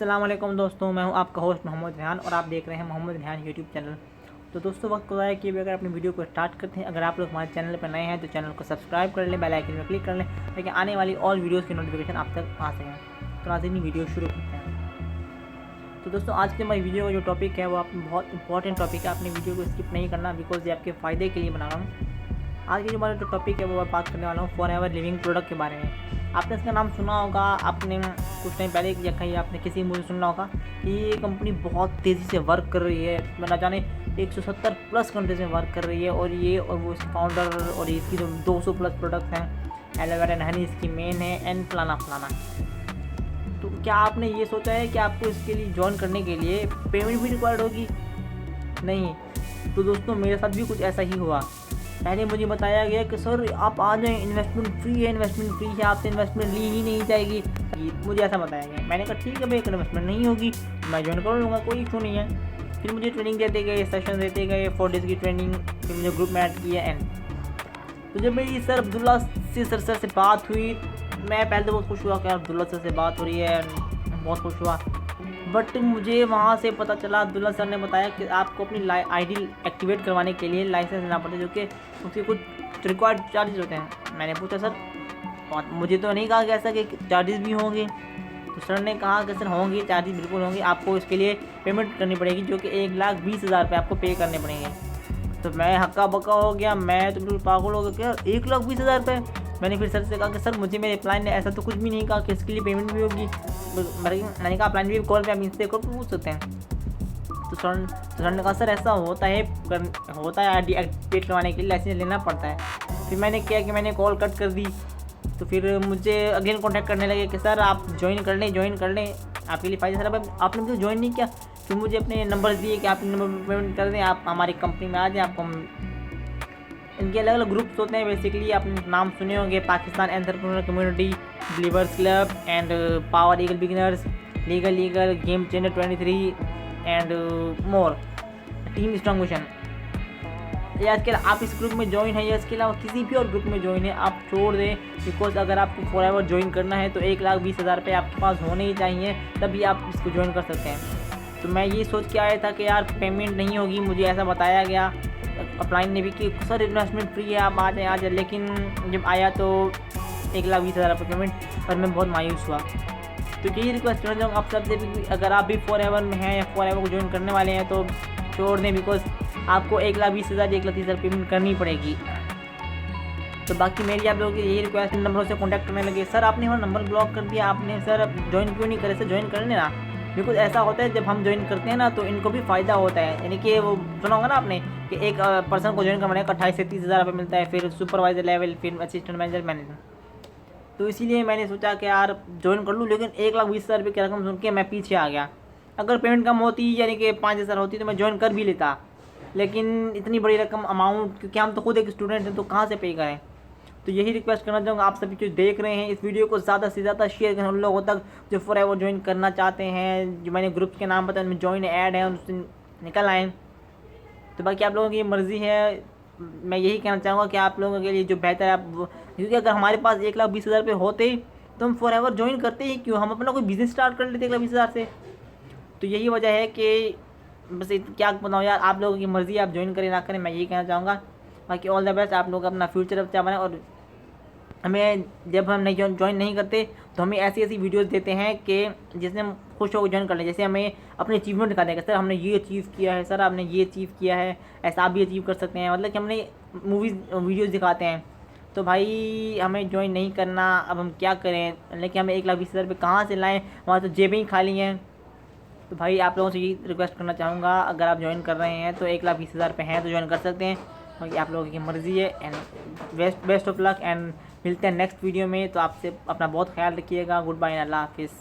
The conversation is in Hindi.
अस्सलाम वालेकुम दोस्तों, मैं हूं आपका होस्ट मोहम्मद रेहान और आप देख रहे हैं मोहम्मद रेहान यूट्यूब चैनल। तो दोस्तों वक्त हो रहा है कि अगर अपनी वीडियो को स्टार्ट करते हैं। अगर आप लोग हमारे चैनल पर नए हैं तो चैनल को सब्सक्राइब कर लें, बेल आइकन पर क्लिक कर लें ताकि आने वाली ऑल वीडियोज़ की नोटिफिकेशन आप तक आ सकें। तो नाज़रीन वीडियो शुरू करते हैं। तो दोस्तों आज के हमारी वीडियो का जो टॉपिक है वो आप बहुत इंपॉर्टेंट टॉपिक है, आपने वीडियो को स्किप नहीं करना बिकॉज ये आपके फ़ायदे के लिए बना रहा हूँ। आज की जो हमारा जो टॉपिक है वो मैं बात करने वाला हूँ फॉरएवर लिविंग प्रोडक्ट के बारे में। आपने इसका नाम सुना होगा, आपने कुछ टाइम पहले या कहीं आपने किसी मुझे सुना होगा कि ये कंपनी बहुत तेज़ी से वर्क कर रही है। मैं ना जाने 170 प्लस कंट्रीज में वर्क कर रही है और वो इसके फाउंडर और इसकी जो 200 प्लस प्रोडक्ट्स हैं, एलोवेरा एंड हनी इसकी मेन है एंड फलाना। तो क्या आपने ये सोचा है कि आपको इसके लिए ज्वाइन करने के लिए पेमेंट भी रिक्वायर्ड होगी? नहीं। तो दोस्तों मेरे साथ भी कुछ ऐसा ही हुआ। पहले मुझे बताया गया कि सर आप आ जाएँ, इन्वेस्टमेंट फ्री है, आपसे इन्वेस्टमेंट ली ही नहीं जाएगी। मुझे ऐसा बताया गया। मैंने कहा ठीक है भाई, अगर इन्वेस्टमेंट नहीं होगी मैं ज्वाइन कर लूँगा, कोई इशू नहीं है। फिर मुझे ट्रेनिंग देते गए, सेशन देते गए, 4 डेज़ की ट्रेनिंग, फिर मुझे ग्रुप में ऐड किया एंड तो जब मेरी सर अब्दुल्ला सर से बात हुई, मैं पहले तो बहुत खुश हुआ कि अब्दुल्ला सर से बात हो रही है, बहुत खुश हुआ। बट मुझे वहाँ से पता चला, अब्दुल्ला सर ने बताया कि आपको अपनी आईडी एक्टिवेट करवाने के लिए लाइसेंस लेना पड़ता है, जो कि उसके कुछ रिक्वायर्ड चार्जेस होते हैं। मैंने पूछा सर, और मुझे तो नहीं कहा कि ऐसा कि चार्जेस भी होंगे। तो सर ने कहा कि सर होंगे, चार्जेस बिल्कुल होंगे, आपको इसके लिए पेमेंट करनी पड़ेगी जो कि 1,20,000 रुपये आपको पे करने पड़ेंगे। तो मैं हक्का बक्का हो गया, मैं तो बिल्कुल पागल हो गया, क्या 1,20,000 रुपये। मैंने फिर सर से कहा कि सर मुझे मेरे क्लाइंट ने ऐसा तो कुछ भी नहीं कहा कि इसके लिए पेमेंट भी होगी। मैंने कहा क्लाइंट भी कॉल पे आप इनसे कॉल पूछ सकते हैं। तो सर ने कहा सर ऐसा होता है आईडी एक्टिवेट करवाने के लिए लाइसेंस लेना पड़ता है। फिर मैंने किया कि मैंने कॉल कट कर दी। तो फिर मुझे अगेन कॉन्टैक्ट करने लगे कि सर आप ज्वाइन कर लें, आपके लिए फ़ायदा। सर अब आपने मुझे ज्वाइन नहीं किया। फिर मुझे अपने नंबर दिए कि आप नंबर पेमेंट कर दें, आप हमारी कंपनी में आ जाएँ। आपको इनके अलग अलग ग्रुप्स होते हैं। बेसिकली आपने नाम सुने होंगे, Pakistan entrepreneur community, believers club and power eagle beginners, legal game changer 23 and more, team strong mission. या इसके आप इस ग्रुप में ज्वाइन है या इसके अलावा किसी भी और ग्रुप में ज्वाइन है, आप छोड़ दें। बिकॉज अगर आपको फॉरएवर ज्वाइन करना है तो 1,20,000 रुपये आपके पास होने ही चाहिए, तभी आप इसको ज्वाइन कर सकते हैं। तो मैं ये सोच के आया था कि यार पेमेंट नहीं होगी, मुझे ऐसा बताया गया अपलाइन ने भी कि सर इन्वेस्टमेंट फ्री है, आप आ जाए। लेकिन जब आया तो 1,20,000 रुपये पेमेंट, और मैं बहुत मायूस हुआ। तो यही रिक्वेस्ट करना चाहूँगा आप सबसे भी, अगर आप भी फॉरएवर में हैं या फॉरएवर को ज्वाइन करने वाले हैं तो छोड़ दें, बिकॉज आपको 1,20,000 1,30,000 पेमेंट करनी पड़ेगी। तो बाकी मेरी आप लोगों की यही रिक्वेस्ट, नंबरों से कॉन्टैक्ट करने लगे, सर आपने हमारा नंबर ब्लॉक कर दिया, आपने सर ज्वाइन क्यों नहीं करे? सर ज्वाइन कर लेना। बिकॉज ऐसा होता है जब हम ज्वाइन करते हैं ना तो इनको भी फ़ायदा होता है। यानी कि वो सुना होगा ना आपने कि एक पर्सन को ज्वाइन करवाने का 28 से 30,000 रुपये मिलता है, फिर सुपरवाइजर लेवल, फिर असिस्टेंट मैनेजर। तो इसीलिए मैंने सोचा कि यार ज्वाइन कर लूँ, लेकिन 1,20,000 रुपये की रकम सुन के मैं पीछे आ गया। अगर पेमेंट कम होती यानी कि 5,000 होती तो मैं ज्वाइन कर भी लेता, लेकिन इतनी बड़ी रकम अमाउंट, क्योंकि हम तो खुद एक स्टूडेंट हैं तो कहाँ से पे करें। तो यही रिक्वेस्ट करना चाहूँगा आप सभी जो देख रहे हैं, इस वीडियो को ज़्यादा से ज़्यादा शेयर करें उन लोगों तक जो फॉरएवर ज्वाइन करना चाहते हैं। जो मैंने ग्रुप के नाम बताया उनमें ज्वाइन ऐड है, उनसे निकल आएँ। तो बाकी आप लोगों की मर्ज़ी है। मैं यही कहना चाहूँगा कि आप लोगों के लिए जो बेहतर है आप, क्योंकि अगर हमारे पास 1,20,000 रुपये होते तो हम फॉरएवर ज्वाइन करते ही क्यों, हम अपना कोई बिज़नेस स्टार्ट कर लेते 1,20,000 से। तो यही वजह है कि बस क्या बताऊँ यार, आप लोगों की मर्ज़ी, आप ज्वाइन करें ना करें, मैं यही कहना चाहूँगा। बाकी ऑल द बेस्ट, आप लोग अपना फ्यूचर अच्छा बनाएं। और हमें जब हम नहीं ज्वाइन नहीं करते तो हमें ऐसी वीडियोस देते हैं कि जिससे हम खुश होकर ज्वाइन कर लें। जैसे हमें अपने अचीवमेंट दिखा देंगे, सर हमने ये अचीव किया है, सर आपने ये अचीव किया है, ऐसा आप भी अचीव कर सकते हैं। मतलब कि हमने वीडियोज़ दिखाते हैं। तो भाई हमें ज्वाइन नहीं करना, अब हम क्या करें? लेकिन हमें 1,20,000 रुपये कहाँ से लाएँ? वहाँ तो जेबें ही खाली हैं। तो भाई आप लोगों से यही रिक्वेस्ट करना चाहूँगा, अगर आप ज्वाइन कर रहे हैं तो 1,20,000 रुपये हैं तो ज्वाइन कर सकते हैं। बाकी आप लोगों की मर्ज़ी है। And best of luck and मिलते हैं नेक्स्ट वीडियो में। तो आपसे अपना बहुत ख्याल रखिएगा। गुड बाय, अल्लाह हाफिज़।